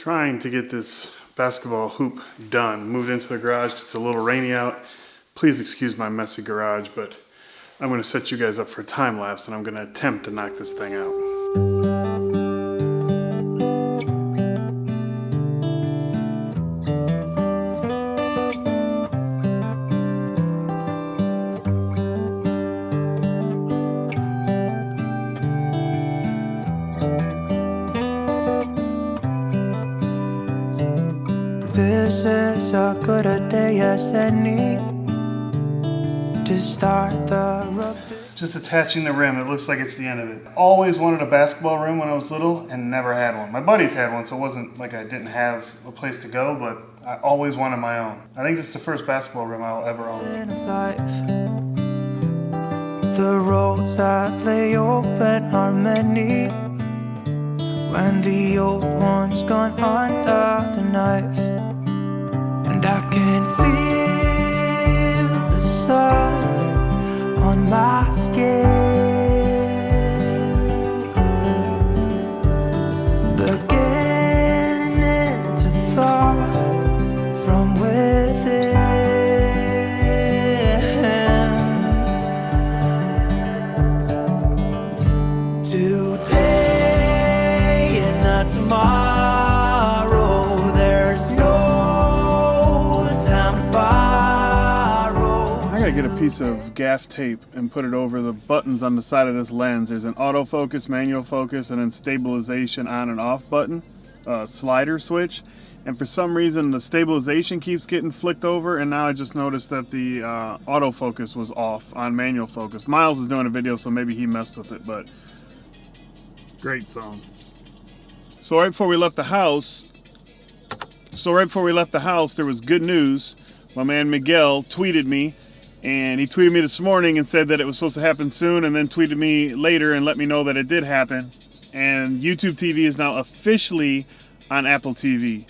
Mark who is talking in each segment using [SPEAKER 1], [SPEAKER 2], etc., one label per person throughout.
[SPEAKER 1] Trying to get this basketball hoop done. Moved into the garage 'cause it's a little rainy out. Please excuse my messy garage, but I'm gonna set you guys up for a time lapse and I'm gonna attempt to knock this thing out.
[SPEAKER 2] This is as good a day as any to start the rugby.
[SPEAKER 1] Just attaching the rim, it looks like it's the end of it. Always wanted a basketball rim when I was little and never had one. My buddies had one, so it wasn't like I didn't have a place to go, but I always wanted my own. I think this is the first basketball rim I'll ever own.
[SPEAKER 2] The roads that lay open are many when the old one's gone under the knife. And I can feel the sun on my skin, beginning to thaw from within. Today and not tomorrow.
[SPEAKER 1] Get a piece of gaff tape and put it over the buttons on the side of this lens. There's an autofocus, manual focus, and then stabilization on and off button, slider switch. And for some reason the stabilization keeps getting flicked over, and now I just noticed that the autofocus was off on manual focus. Miles is doing a video, so maybe he messed with it, but great song. So right before we left the house, there was good news. My man Miguel tweeted me. And he tweeted me this morning and said that it was supposed to happen soon, and then tweeted me later and let me know that it did happen. And YouTube TV is now officially on Apple TV.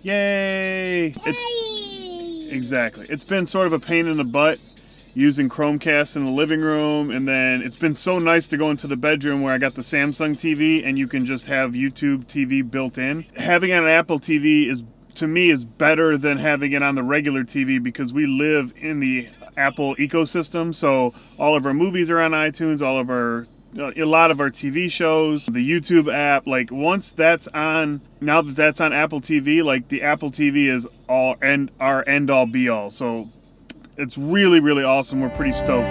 [SPEAKER 1] Yay! Exactly. It's been sort of a pain in the butt using Chromecast in the living room, and then it's been so nice to go into the bedroom where I got the Samsung TV and you can just have YouTube TV built in. Having it on Apple TV to me is better than having it on the regular TV because we live in the Apple ecosystem, so all of our movies are on iTunes, a lot of our TV shows, the YouTube app. Like once that's on, now that that's on Apple TV, like the Apple TV is our end all be all. So it's really, really awesome. We're pretty stoked.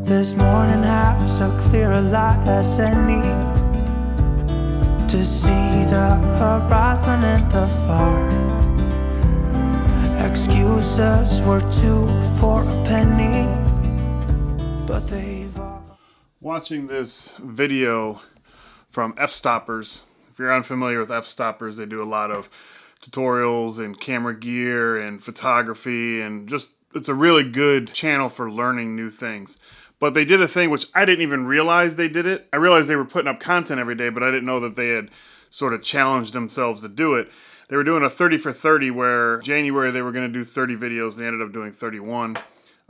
[SPEAKER 2] This morning has a clear light as any to see the horizon in the far. Excuses were 2 for a penny, but they've all...
[SPEAKER 1] Watching this video from F-Stoppers. If you're unfamiliar with F-Stoppers, they do a lot of tutorials and camera gear and photography, and just it's a really good channel for learning new things. But they did a thing which I didn't even realize they did it. I realized they were putting up content every day, but I didn't know that they had sort of challenged themselves to do it. They were doing a 30 for 30 where January they were going to do 30 videos. They ended up doing 31.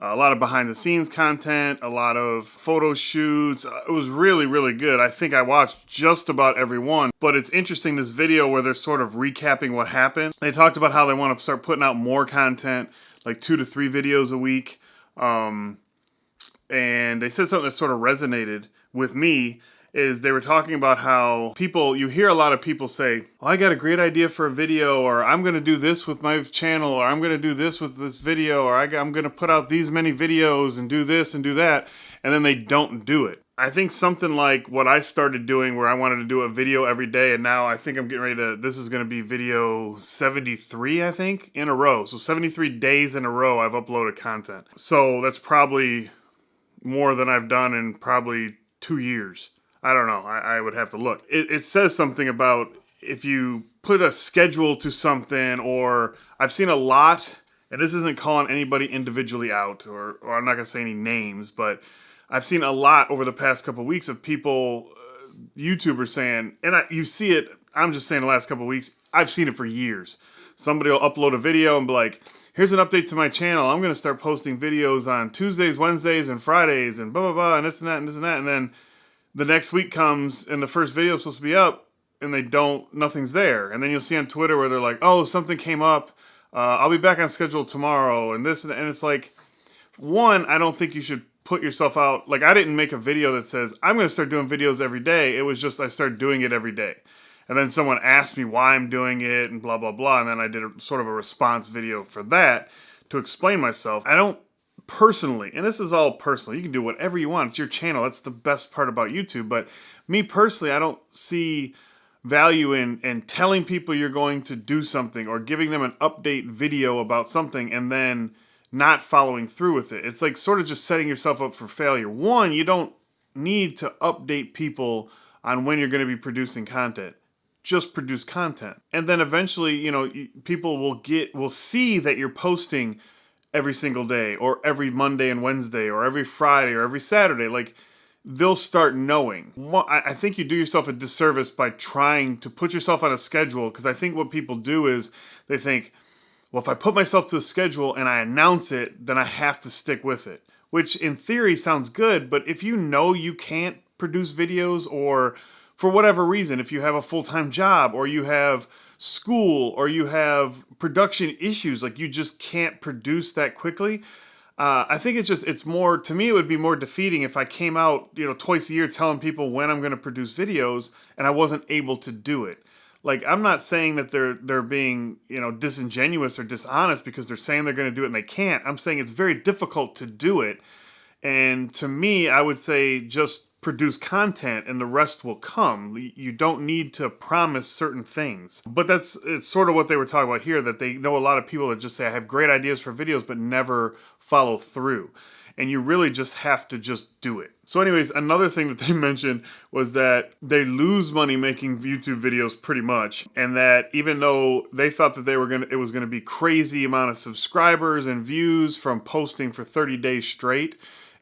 [SPEAKER 1] A lot of behind the scenes content, a lot of photo shoots. It was really, really good. I think I watched just about every one. But it's interesting, this video where they're sort of recapping what happened. They talked about how they want to start putting out more content, like 2 to 3 videos a week. And they said something that sort of resonated with me, is they were talking about how you hear a lot of people say, oh, I got a great idea for a video, or I'm going to do this with my channel, or I'm going to do this with this video, or I'm going to put out these many videos and do this and do that, and then they don't do it. I think something like what I started doing where I wanted to do a video every day, and now I think I'm getting ready to, this is going to be video 73, I think, in a row. So 73 days in a row I've uploaded content. So that's probably more than I've done in probably 2 years. I don't know. I would have to look. It says something about if you put a schedule to something, or I've seen a lot, and this isn't calling anybody individually out, or I'm not going to say any names, but I've seen a lot over the past couple of weeks of people, YouTubers saying, and you see it, I'm just saying the last couple of weeks, I've seen it for years. somebody will upload a video and be like, here's an update to my channel. I'm going to start posting videos on Tuesdays, Wednesdays, and Fridays, and blah, blah, blah, and this and that, and this and that. And then the next week comes, and the first video is supposed to be up, and they don't, nothing's there. And then you'll see on Twitter where they're like, oh, something came up. I'll be back on schedule tomorrow, and this, and it's like, one, I don't think you should put yourself out. Like, I didn't make a video that says, I'm going to start doing videos every day. It was just, I started doing it every day. And then someone asked me why I'm doing it and blah, blah, blah. And then I did a sort of a response video for that to explain myself. I don't personally, and this is all personal, you can do whatever you want. It's your channel. That's the best part about YouTube. But me personally, I don't see value in telling people you're going to do something or giving them an update video about something and then not following through with it. It's like sort of just setting yourself up for failure. One, you don't need to update people on when you're going to be producing content. Just produce content. And then eventually, you know, people will see that you're posting every single day or every Monday and Wednesday or every Friday or every Saturday. Like, they'll start knowing. I think you do yourself a disservice by trying to put yourself on a schedule, because I think what people do is they think, well, if I put myself to a schedule and I announce it, then I have to stick with it. Which in theory sounds good, but if you know you can't produce videos, or for whatever reason, if you have a full-time job or you have school or you have production issues, like you just can't produce that quickly, I think it's more, to me, it would be more defeating if I came out, you know, twice a year telling people when I'm going to produce videos and I wasn't able to do it. Like, I'm not saying that they're being, you know, disingenuous or dishonest because they're saying they're going to do it and they can't. I'm saying it's very difficult to do it. And to me, I would say just produce content and the rest will come. You don't need to promise certain things. But it's sort of what they were talking about here, that they know a lot of people that just say, I have great ideas for videos, but never follow through. And you really just have to just do it. So anyways, another thing that they mentioned was that they lose money making YouTube videos pretty much. And that even though they thought that it was gonna be crazy amount of subscribers and views from posting for 30 days straight,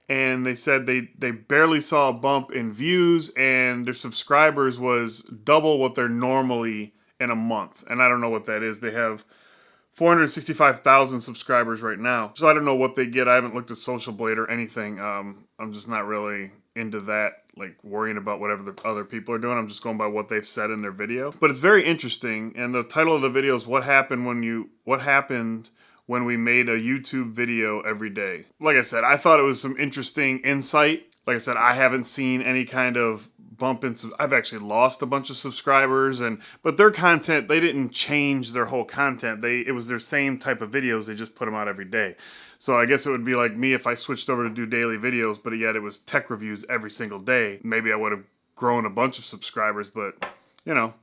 [SPEAKER 1] and they said they barely saw a bump in views, and their subscribers was double what they're normally in a month. And I don't know what that is. They have 465,000 subscribers right now. So I don't know what they get. I haven't looked at Social Blade or anything. I'm just not really into that, like worrying about whatever the other people are doing. I'm just going by what they've said in their video. But it's very interesting. And the title of the video is what happened when we made a YouTube video every day. Like I said, I thought it was some interesting insight. Like I said, I haven't seen any kind of bump in. I've actually lost a bunch of subscribers, but their content, they didn't change their whole content. It was their same type of videos. They just put them out every day. So I guess it would be like me if I switched over to do daily videos, but yet it was tech reviews every single day. Maybe I would have grown a bunch of subscribers, but you know.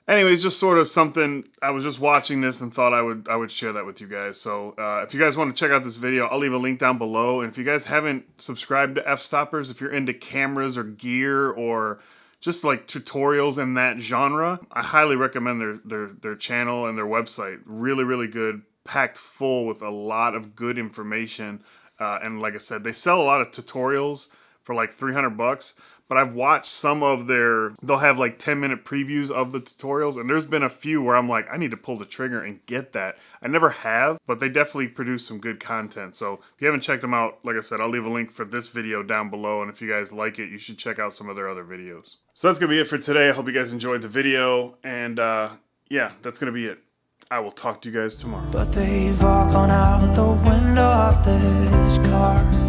[SPEAKER 1] Anyways, just sort of something, I was just watching this and thought I would share that with you guys. So if you guys want to check out this video, I'll leave a link down below. And if you guys haven't subscribed to F-Stoppers, if you're into cameras or gear or just like tutorials in that genre, I highly recommend their channel and their website. Really, really good, packed full with a lot of good information. And like I said, they sell a lot of tutorials for like $300. But I've watched some of they'll have like 10-minute previews of the tutorials, and there's been a few where I'm like, I need to pull the trigger and get that. I never have, but they definitely produce some good content. So if you haven't checked them out, like I said, I'll leave a link for this video down below, and if you guys like it, you should check out some of their other videos. So that's going to be it for today. I hope you guys enjoyed the video, and yeah, that's going to be it. I will talk to you guys tomorrow.
[SPEAKER 2] But they've all gone out the window of this car.